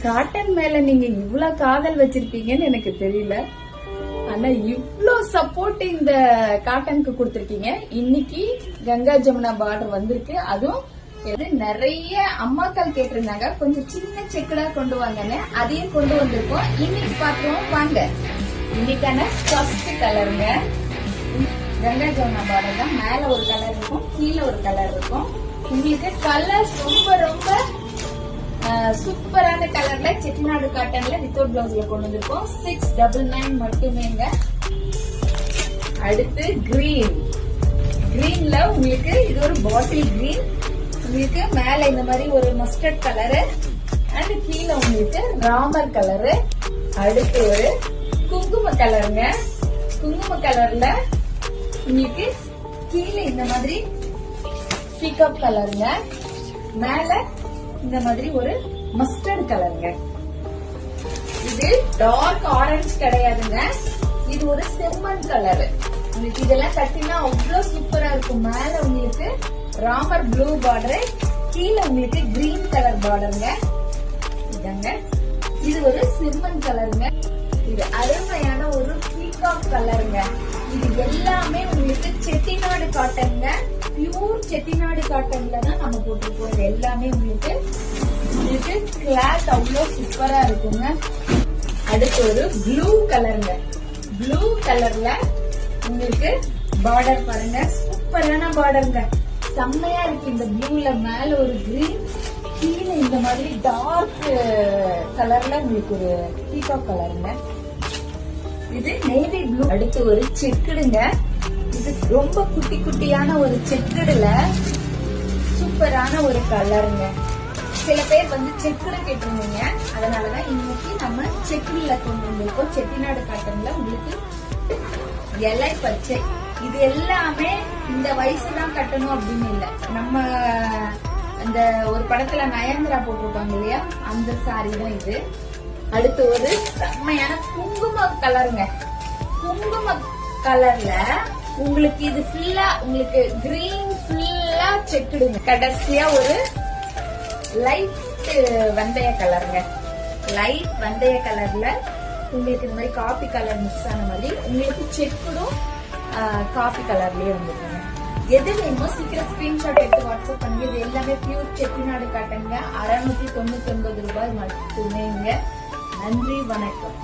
Cotton மேல நீங்க இவ்வளவு காதல் வச்சிருப்பீங்கன்னு எனக்கு தெரியல. ஆனா இவ்ளோ சப்போர்ட் இந்த காட்டனுக்கு கொடுத்திருக்கீங்க. இன்னைக்கு கங்கா ஜமுனா பார்டர் வந்திருக்கு. அதுவும் நிறைய அம்மாக்கள் கேட்டிருந்தாங்க கொஞ்சம் சின்ன செக்குடா கொண்டு வாங்கன்னு, அதையும் கொண்டு வந்திருக்கோம். இன்னைக்கு பாத்துருவோம் வாங்க. இன்னைக்கான ஃபர்ஸ்ட் கலருங்க கங்கா ஜமுனா பார்டர் தான். மேல ஒரு கலர் இருக்கும், கீழே ஒரு கலர் இருக்கும். உங்களுக்கு கலர்ஸ் ரொம்ப ரொம்ப சூப்பரான கலர்ல செட்டிநாடு காட்டன்ல வித்தவுட் பிளவுஸ்ல கொண்டு வந்திருக்கோம். 699 மட்டுமேங்க. அடுத்து கிரீன்ல உங்களுக்கு இது ஒரு பாட்டில் கிரீன். உங்களுக்கு மேல இந்த மாதிரி ஒரு மஸ்டர்ட் கலரு அண்ட் கீழே உங்களுக்கு ராமர் கலரு. அடுத்து ஒரு குங்கும கலருங்க. குங்கும கலர்ல உங்களுக்கு கீழே இந்த மாதிரி பீகாக் கலருங்க. மேல இந்த மாதிரி ஒரு மஸ்டர்ட் கலருங்க. இது டார்க் ஆரஞ்சு கிடையாதுங்க, இது ஒரு செம்மண் கலரு. உங்களுக்கு இதெல்லாம் கட்டினா அவ்வளவு சூப்பரா இருக்கும். மேல உங்களுக்கு ராமர் ப்ளூ பார்டர், கீழே உங்களுக்கு கிரீன் கலர் பார்டருங்க. இதாங்க இது ஒரு செம்மண் கலருங்க. இது அருமையான ஒரு பீகாக் கலருங்க. இது எல்லாமே உங்களுக்கு செட்டிநாடு காட்டன்ங்க. பியூர் செட்டிநாடு காட்டன்ல தான் நம்ம போட்டிருக்கோம். இது எல்லாமே உங்களுக்கு கிளாத் அவ்வளவு சூப்பரா இருக்குங்க. அடுத்து ஒரு ப்ளூ கலருங்க. ப்ளூ கலர்ல உங்களுக்கு பார்டர் பாருங்க, சூப்பரான பார்டருங்க. செம்மையா இருக்கு. இந்த ப்ளூல மேல ஒரு கிரீன், கீழே இந்த மாதிரி டார்க் கலர்ல உங்களுக்கு ஒரு பீகாக் கலருங்க. இது நேவி ப்ளூ. அடுத்து ஒரு செக்குடுங்க. இது ரொம்ப குட்டி குட்டியான ஒரு செக்குடுல சூப்பரான ஒரு கலருங்க. சில பேர் செக்குடு கேட்டிருந்தீங்க, அதனாலதான் இன்னைக்கு நம்ம செக்குடுல கொண்டு வந்திருக்கோம். செட்டிநாடு காட்டன்ல உங்களுக்கு இலை பச்சை. இது எல்லாமே இந்த வயசுதான் கட்டணும் அப்படின்னு இல்ல. நம்ம அந்த ஒரு படத்துல நயன்தரா போட்டிருப்பாங்க இல்லையா, அந்த சாரி தான் இது. அடுத்து ஒரு செம்மையான குங்கும கலருங்க. குங்கும கலர்ல உங்களுக்கு இது ஃபுல்லா உங்களுக்கு கிரீன் ஃபுல்லா செக்குடுங்க. கடைசியா ஒரு லைட் வெந்தய கலருங்க. லைட் வெந்தய கலர்ல உங்களுக்கு இந்த மாதிரி காபி கலர் மிக்ஸ் ஆன மாதிரி உங்களுக்கு செக்குடும் காபி கலர்லயே வந்துருங்க. எது வேணுமோ சீக்கிரம் ஸ்கிரீன்ஷாட் எடுத்து வாட்ஸ்அப் பண்ணுங்க. இது எல்லாமே பியூர் செட்டிநாடு காட்டன்ங்க. 699 ரூபாய் மட்டுமேங்க. நன்றி, வணக்கம்.